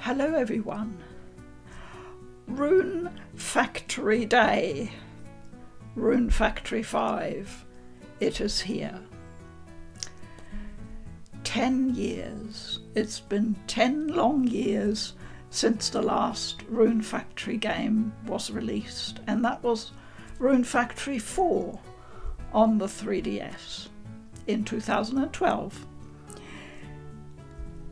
Hello everyone. Rune Factory Day. Rune Factory 5. It is here. 10 years. It's been 10 long years since the last Rune Factory game was released, and that was Rune Factory 4 on the 3DS in 2012.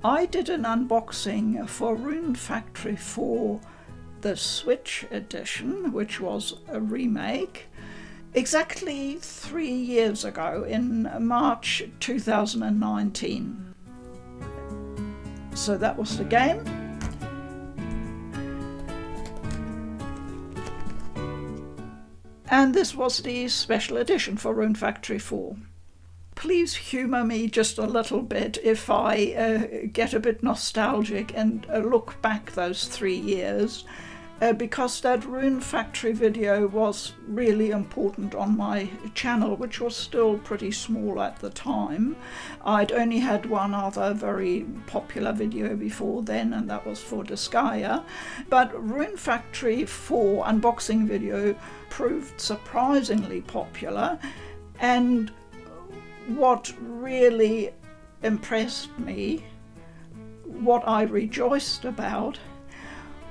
I did an unboxing for Rune Factory 4, the Switch edition, which was a remake, exactly 3 years ago in March 2019. So that was the game. And this was the special edition for Rune Factory 4. Please humour me just a little bit if I get a bit nostalgic and look back those 3 years, because that Rune Factory video was really important on my channel, which was still pretty small at the time. I'd only had one other very popular video before then, and that was for Disgaea. But Rune Factory 4 unboxing video proved surprisingly popular, and what really impressed me, what I rejoiced about,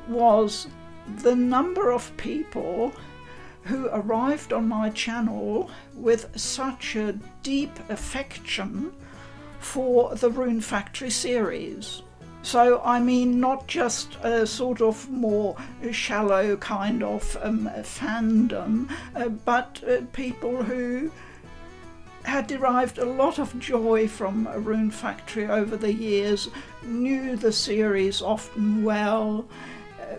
was the number of people who arrived on my channel with such a deep affection for the Rune Factory series. So I mean, not just a sort of more shallow kind of fandom, but people who had derived a lot of joy from Rune Factory over the years, knew the series often well,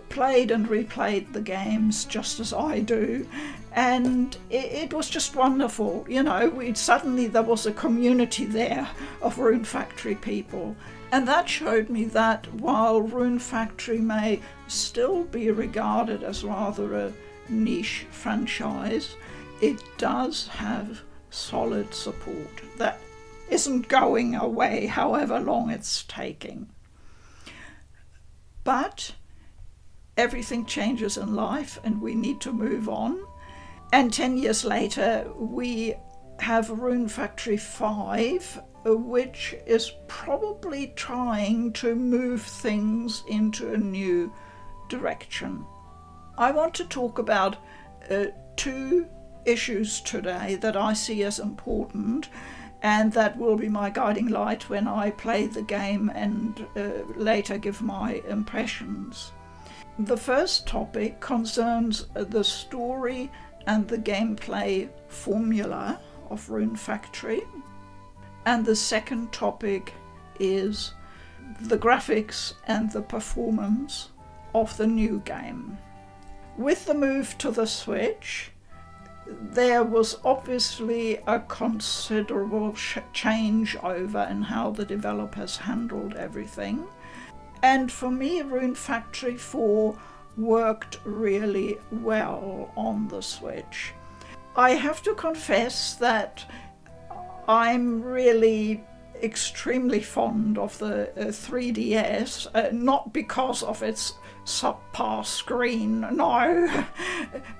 played and replayed the games just as I do, and it was just wonderful. You know, there was a community there of Rune Factory people, and that showed me that while Rune Factory may still be regarded as rather a niche franchise, it does have solid support that isn't going away however long it's taking. But everything changes in life and we need to move on, and 10 years later we have Rune Factory 5, which is probably trying to move things into a new direction. I want to talk about two issues today that I see as important, and that will be my guiding light when I play the game and later give my impressions. The first topic concerns the story and the gameplay formula of Rune Factory, and the second topic is the graphics and the performance of the new game. With the move to the Switch, there was obviously a considerable changeover in how the developers handled everything. And for me, Rune Factory 4 worked really well on the Switch. I have to confess that I'm really extremely fond of the 3DS, not because of its subpar screen, no,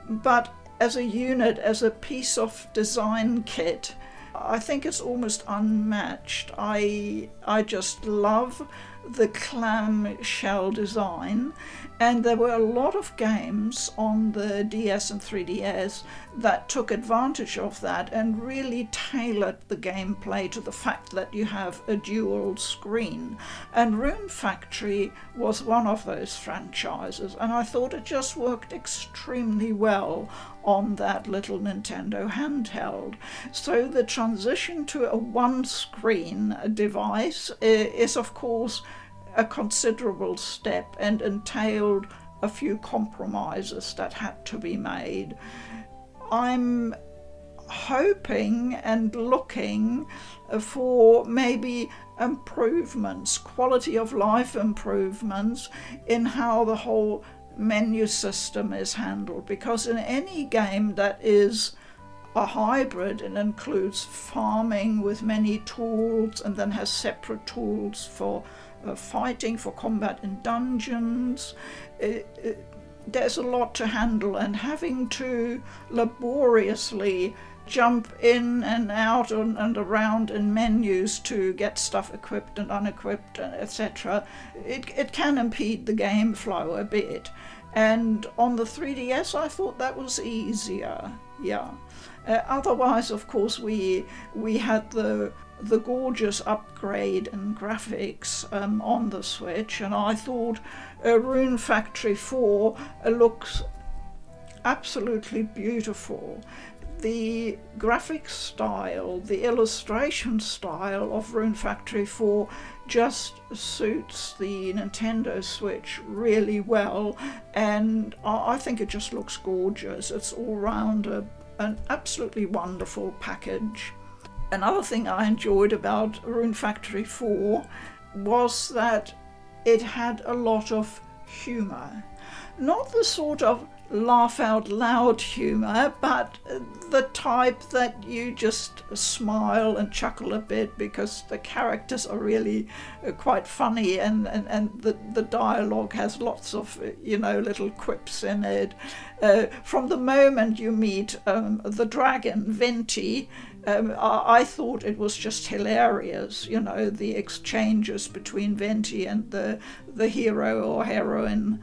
but as a unit, as a piece of design kit, I think it's almost unmatched. I just love the clamshell design, and there were a lot of games on the DS and 3DS that took advantage of that and really tailored the gameplay to the fact that you have a dual screen. And Rune Factory was one of those franchises, and I thought it just worked extremely well on that little Nintendo handheld. So the transition to a one-screen device is of course a considerable step and entailed a few compromises that had to be made. I'm hoping and looking for maybe improvements, quality of life improvements in how the whole menu system is handled, because in any game that is a hybrid and includes farming with many tools and then has separate tools for fighting, for combat in dungeons. There's a lot to handle, and having to laboriously jump in and out and around in menus to get stuff equipped and unequipped, etc. It can impede the game flow a bit. And on the 3DS, I thought that was easier. Yeah. Otherwise, of course, we had the gorgeous upgrade in graphics on the Switch, and I thought Rune Factory 4 looks absolutely beautiful. The graphic style, the illustration style of Rune Factory 4 just suits the Nintendo Switch really well, and I think it just looks gorgeous. It's all round an absolutely wonderful package. Another thing I enjoyed about Rune Factory 4 was that it had a lot of humour. Not the sort of laugh out loud humour, but the type that you just smile and chuckle a bit because the characters are really quite funny, and the dialogue has lots of little quips in it. From the moment you meet the dragon Venti, I thought it was just hilarious, the exchanges between Venti and the hero or heroine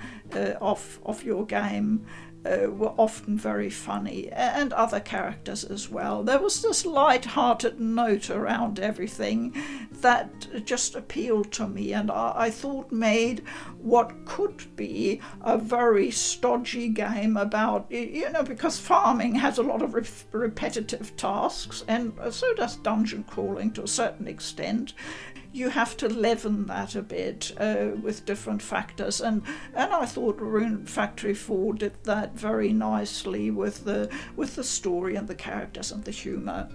of your game were often very funny, and other characters as well. There was this light-hearted note around everything that just appealed to me, and I thought made what could be a very stodgy game about, because farming has a lot of repetitive tasks, and so does dungeon crawling to a certain extent. You have to leaven that a bit with different factors, and I thought Rune Factory 4 did that very nicely with the story and the characters and the humour.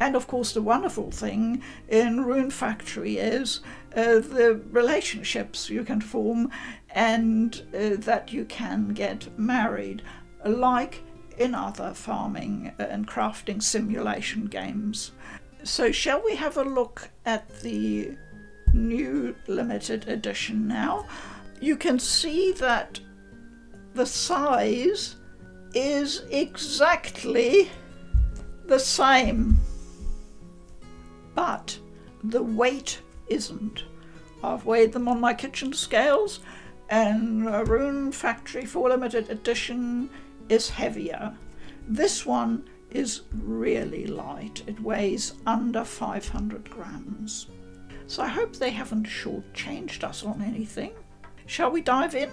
And of course the wonderful thing in Rune Factory is the relationships you can form, and that you can get married, like in other farming and crafting simulation games. So shall we have a look at the new limited edition now? You can see that the size is exactly the same, but the weight isn't. I've weighed them on my kitchen scales, and Rune Factory 4 limited edition is heavier. This one is really light. It weighs under 500 grams. So I hope they haven't shortchanged us on anything. Shall we dive in?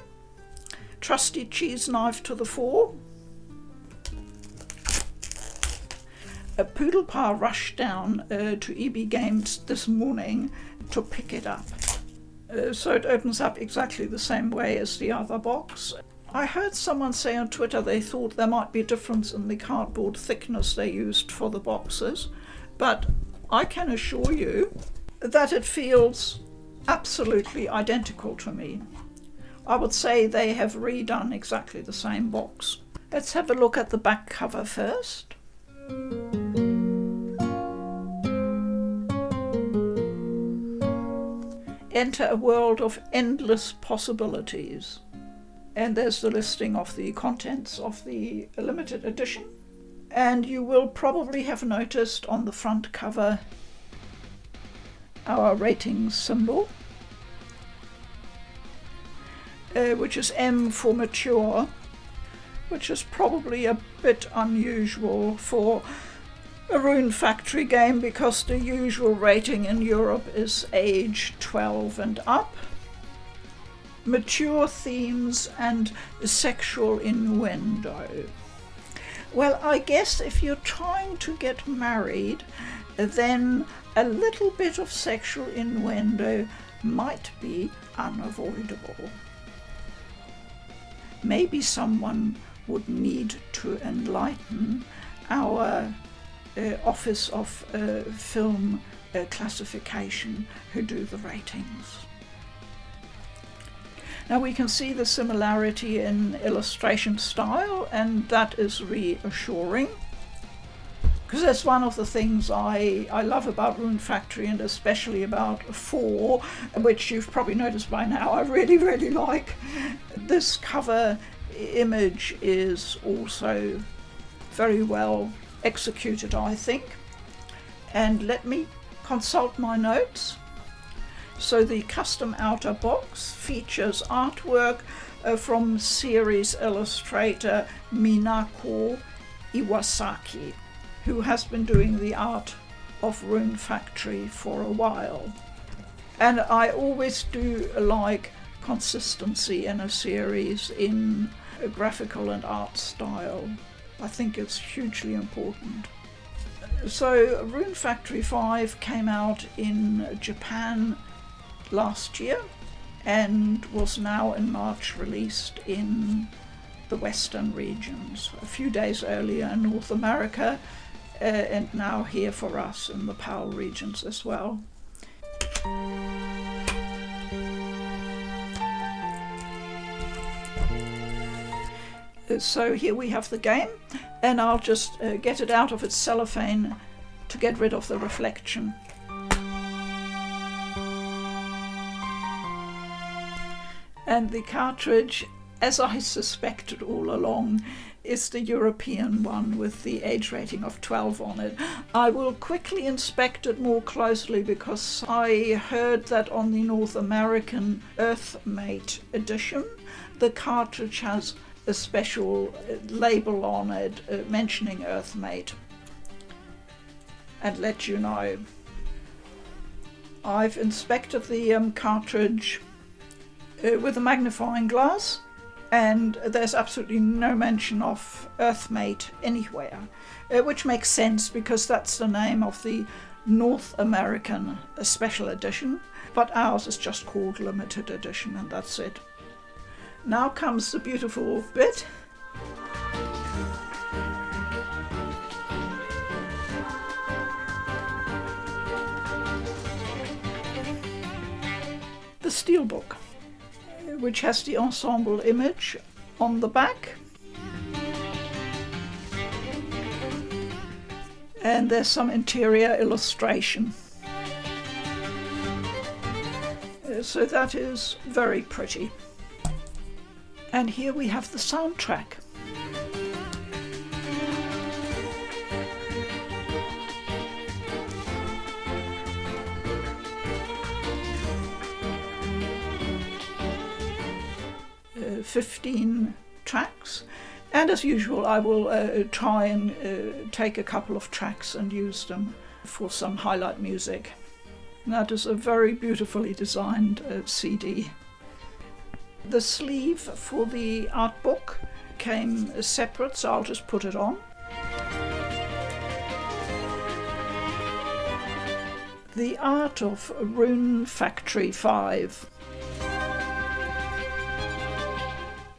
Trusty cheese knife to the fore. A Poodlepa rushed down to EB Games this morning to pick it up. So it opens up exactly the same way as the other box. I heard someone say on Twitter they thought there might be a difference in the cardboard thickness they used for the boxes, but I can assure you that it feels absolutely identical to me. I would say they have redone exactly the same box. Let's have a look at the back cover first. Enter a world of endless possibilities. And there's the listing of the contents of the limited edition. And you will probably have noticed on the front cover our ratings symbol, which is M for mature, which is probably a bit unusual for a Rune Factory game because the usual rating in Europe is age 12 and up. Mature themes and sexual innuendo. Well, I guess if you're trying to get married, then a little bit of sexual innuendo might be unavoidable. Maybe someone would need to enlighten our Office of Film Classification who do the ratings. Now we can see the similarity in illustration style, and that is reassuring. because that's one of the things I love about Rune Factory, and especially about 4, which you've probably noticed by now I really, really like. This cover image is also very well executed, I think. And let me consult my notes. So the custom outer box features artwork from series illustrator Minako Iwasaki, who has been doing the art of Rune Factory for a while. And I always do like consistency in a series in a graphical and art style. I think it's hugely important. So Rune Factory 5 came out in Japan last year and was now in March released in the Western regions, a few days earlier in North America, and now here for us in the PAL regions as well. So here we have the game, and I'll just get it out of its cellophane to get rid of the reflection. And the cartridge, as I suspected all along, is the European one with the age rating of 12 on it. I will quickly inspect it more closely because I heard that on the North American Earthmate edition, the cartridge has a special label on it mentioning Earthmate, and let you know. I've inspected the cartridge with a magnifying glass, and there's absolutely no mention of Earthmate anywhere, which makes sense because that's the name of the North American special edition, but ours is just called limited edition, and that's it. Now comes the beautiful bit. The steelbook, which has the ensemble image on the back. And there's some interior illustration. So that is very pretty. And here we have the soundtrack. Uh, 15 tracks, and as usual I will try and take a couple of tracks and use them for some highlight music. That is a very beautifully designed CD. The sleeve for the art book came separate, so I'll just put it on. The art of Rune Factory 5.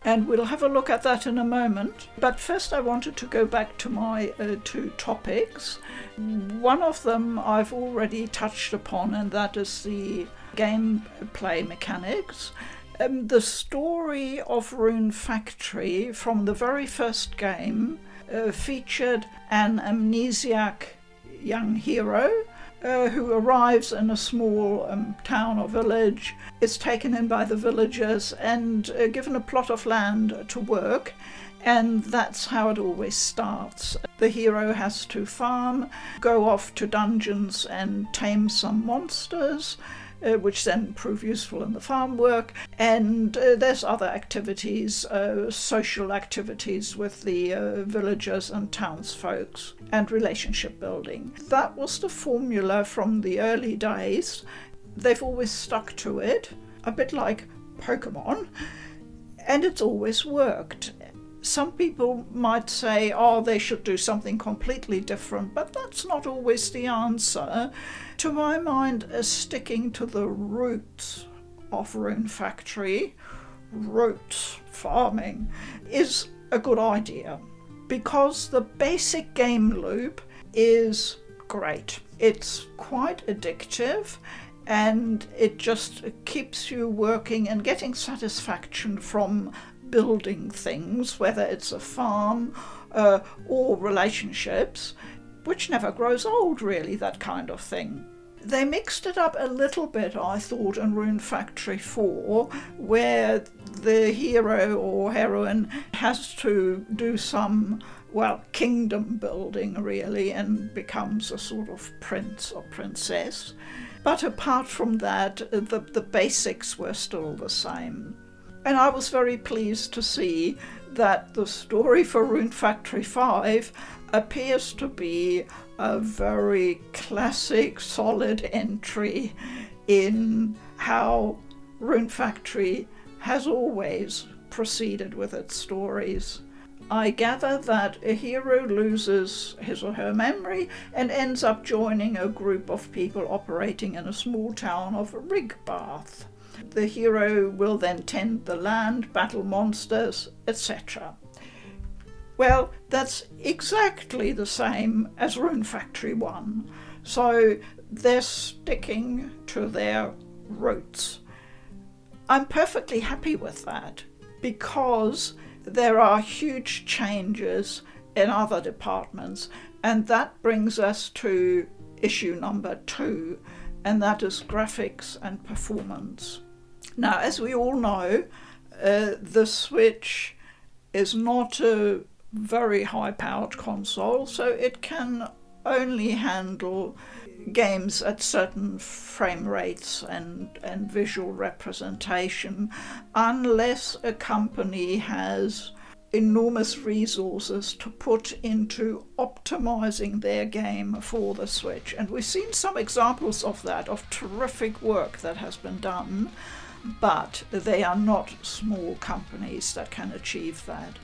And we'll have a look at that in a moment. But first I wanted to go back to my 2 topics. One of them I've already touched upon, and that is the gameplay mechanics. The story of Rune Factory from the very first game featured an amnesiac young hero who arrives in a small town or village, is taken in by the villagers and given a plot of land to work, and that's how it always starts. The hero has to farm, go off to dungeons and tame some monsters, which then prove useful in the farm work, and there's other activities, social activities with the villagers and townsfolk, and relationship building. That was the formula from the early days. They've always stuck to it, a bit like Pokemon, and it's always worked. Some people might say, oh, they should do something completely different, but that's not always the answer. To my mind, sticking to the roots of Rune Factory, roots farming, is a good idea, because the basic game loop is great. It's quite addictive, and it just keeps you working and getting satisfaction from building things, whether it's a farm or relationships. which never grows old, really, that kind of thing. They mixed it up a little bit, I thought, in Rune Factory 4, where the hero or heroine has to do some, well, kingdom building, really, and becomes a sort of prince or princess. But apart from that, the basics were still the same. And I was very pleased to see that the story for Rune Factory 5 appears to be a very classic, solid entry in how Rune Factory has always proceeded with its stories. I gather that a hero loses his or her memory and ends up joining a group of people operating in a small town of Rigbath. The hero will then tend the land, battle monsters, etc. Well, that's exactly the same as Rune Factory 1, so they're sticking to their roots. I'm perfectly happy with that, because there are huge changes in other departments, and that brings us to issue number 2, and that is graphics and performance. Now, as we all know, the Switch is not a very high-powered console, so it can only handle games at certain frame rates and visual representation, unless a company has enormous resources to put into optimizing their game for the Switch. And we've seen some examples of that, of terrific work that has been done, but they are not small companies that can achieve that.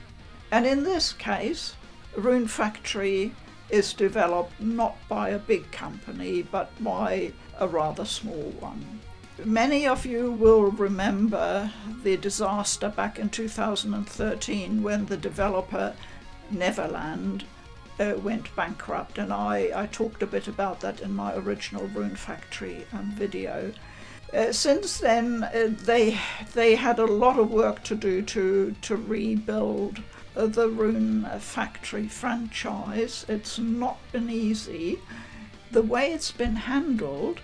And in this case, Rune Factory is developed not by a big company, but by a rather small one. Many of you will remember the disaster back in 2013 when the developer Neverland went bankrupt, and I talked a bit about that in my original Rune Factory video. Since then, they had a lot of work to do to rebuild the Rune Factory franchise. It's not been easy. The way it's been handled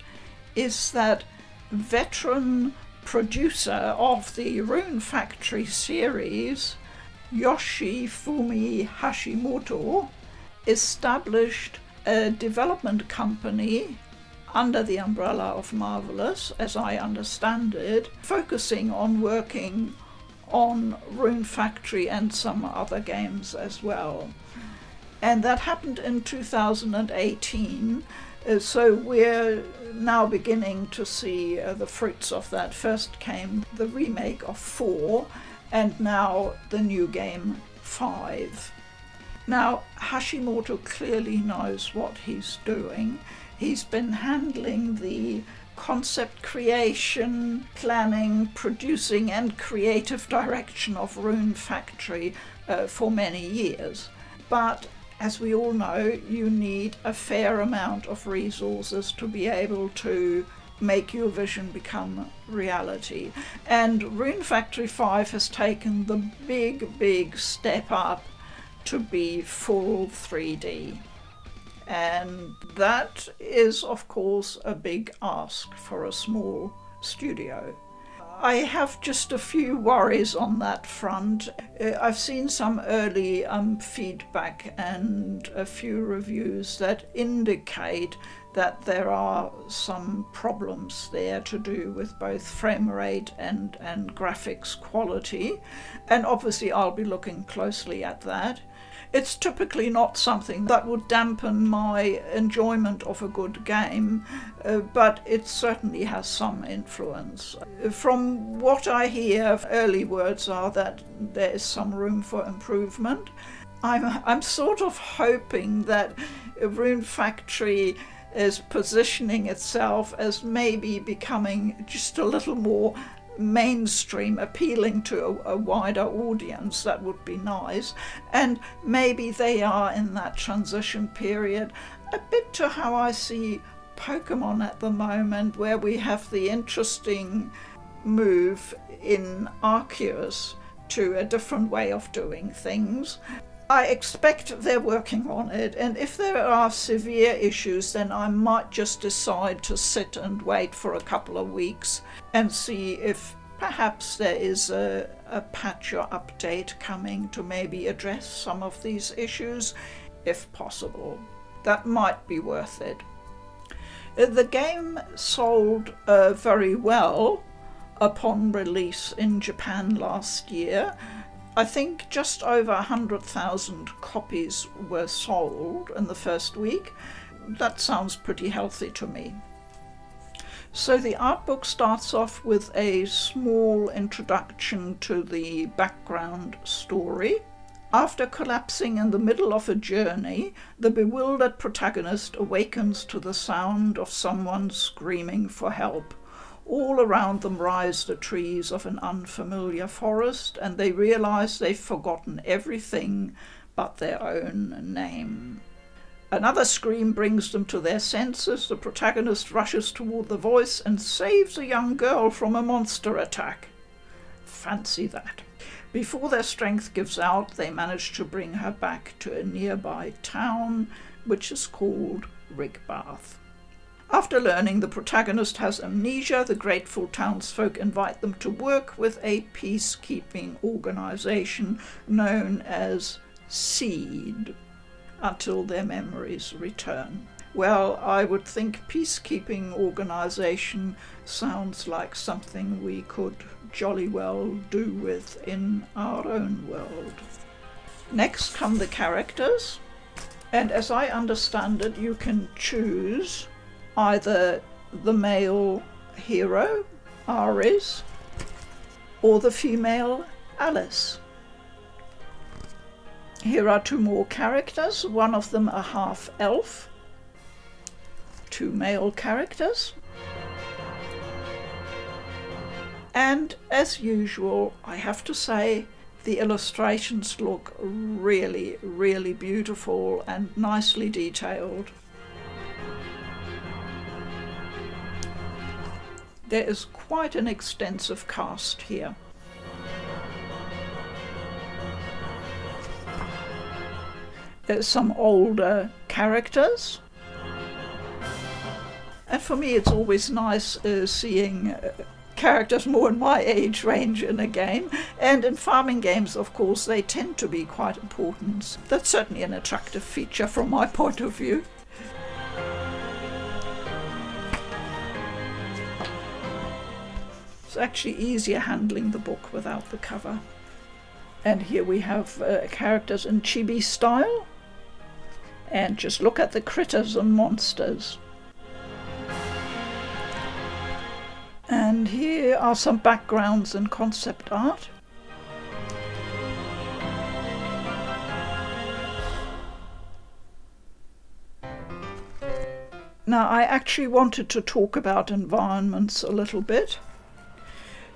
is that veteran producer of the Rune Factory series, Yoshifumi Hashimoto, established a development company under the umbrella of Marvelous, as I understand it, focusing on working on Rune Factory and some other games as well. And that happened in 2018, so we're now beginning to see the fruits of that. First came the remake of 4, and now the new game 5. Now, Hashimoto clearly knows what he's doing. He's been handling the concept creation, planning, producing and creative direction of Rune Factory for many years. But as we all know, you need a fair amount of resources to be able to make your vision become reality. And Rune Factory 5 has taken the big step up to be full 3D. And that is, of course, a big ask for a small studio. I have just a few worries on that front. I've seen some early feedback and a few reviews that indicate that there are some problems there to do with both frame rate and graphics quality. And obviously I'll be looking closely at that. It's typically not something that would dampen my enjoyment of a good game, but it certainly has some influence. From what I hear, early words are that there is some room for improvement. I'm sort of hoping that Rune Factory is positioning itself as maybe becoming just a little more mainstream, appealing to a wider audience. That would be nice. And maybe they are in that transition period, a bit to how I see Pokemon at the moment, where we have the interesting move in Arceus to a different way of doing things. I expect they're working on it, and if there are severe issues, then I might just decide to sit and wait for a couple of weeks and see if perhaps there is a patch or update coming to maybe address some of these issues, if possible. That might be worth it. The game sold very well upon release in Japan last year. I think just over 100,000 copies were sold in the first week. That sounds pretty healthy to me. So the art book starts off with a small introduction to the background story. After collapsing in the middle of a journey, the bewildered protagonist awakens to the sound of someone screaming for help. All around them rise the trees of an unfamiliar forest, and they realize they've forgotten everything but their own name. Another scream brings them to their senses. The protagonist rushes toward the voice and saves a young girl from a monster attack. Fancy that. Before their strength gives out, they manage to bring her back to a nearby town, which is called Rigbath. After learning the protagonist has amnesia, the grateful townsfolk invite them to work with a peacekeeping organization known as SEED until their memories return. Well, I would think peacekeeping organization sounds like something we could jolly well do with in our own world. Next come the characters, and as I understand it, you can choose either the male hero, Ares, or the female Alice. Here are two more characters, one of them a half-elf, two male characters, and as usual, I have to say, the illustrations look really, really beautiful and nicely detailed. There is quite an extensive cast here. There's some older characters. And for me it's always nice seeing characters more in my age range in a game. And in farming games, of course, they tend to be quite important. That's certainly an attractive feature from my point of view. It's actually easier handling the book without the cover. And here we have characters in chibi style. And just look at the critters and monsters. And here are some backgrounds and concept art. Now, I actually wanted to talk about environments a little bit,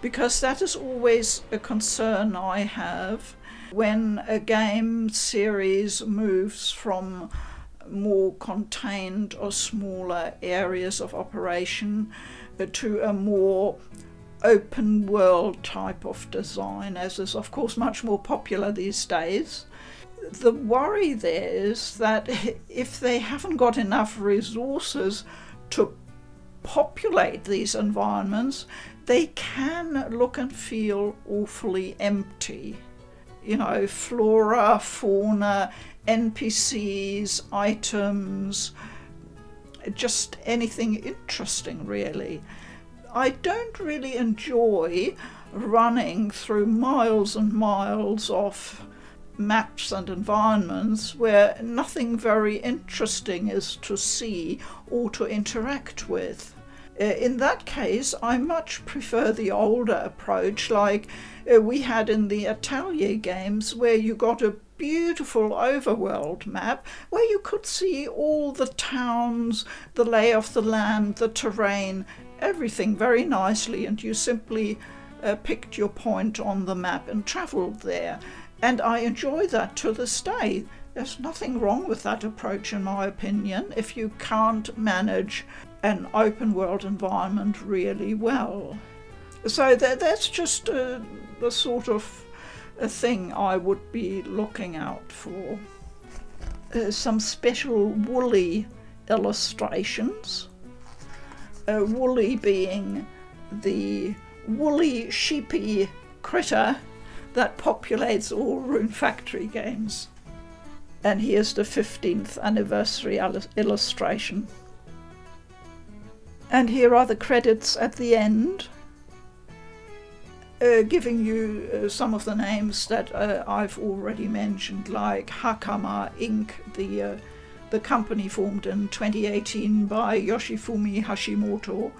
because that is always a concern I have when a game series moves from more contained or smaller areas of operation to a more open world type of design, as is of course much more popular these days. The worry there is that if they haven't got enough resources to populate these environments, they can look and feel awfully empty. You know, flora, fauna, NPCs, items, just anything interesting really. I don't really enjoy running through miles and miles of maps and environments where nothing very interesting is to see or to interact with. In that case, I much prefer the older approach like we had in the Atelier games, where you got a beautiful overworld map where you could see all the towns, the lay of the land, the terrain, everything very nicely, and you simply picked your point on the map and travelled there. And I enjoy that to this day. There's nothing wrong with that approach in my opinion, if you can't manage an open world environment really well. So that's just the sort of thing I would be looking out for. Some special woolly illustrations. Woolly being the woolly sheepy critter that populates all Rune Factory games. And here's the 15th anniversary illustration. And here are the credits at the end, giving you some of the names that I've already mentioned, like Hakama Inc., the company formed in 2018 by Yoshifumi Hashimoto,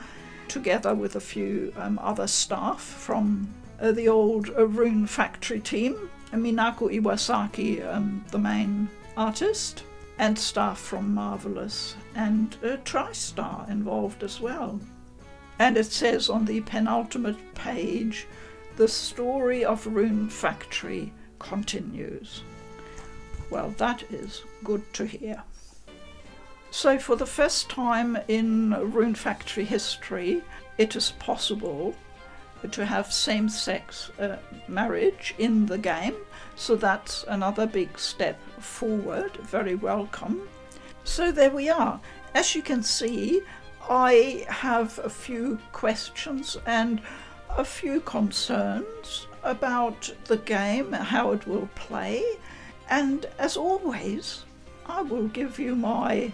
together with a few other staff from the old Rune Factory team, Minako Iwasaki, the main artist, and staff from Marvelous, and TriStar involved as well. And it says on the penultimate page, the story of Rune Factory continues. Well, that is good to hear. So for the first time in Rune Factory history, it is possible to have same-sex marriage in the game, so that's another big step forward, very welcome. So there we are. As you can see, I have a few questions and a few concerns about the game, how it will play, and as always, I will give you my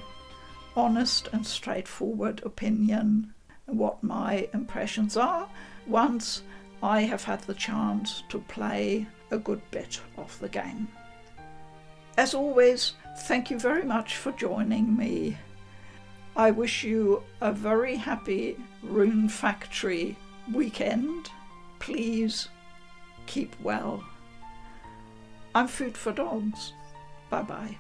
honest and straightforward opinion, what my impressions are, once I have had the chance to play a good bit of the game. As always, thank you very much for joining me. I wish you a very happy Rune Factory weekend. Please keep well. I'm Food for Dogs. Bye-bye.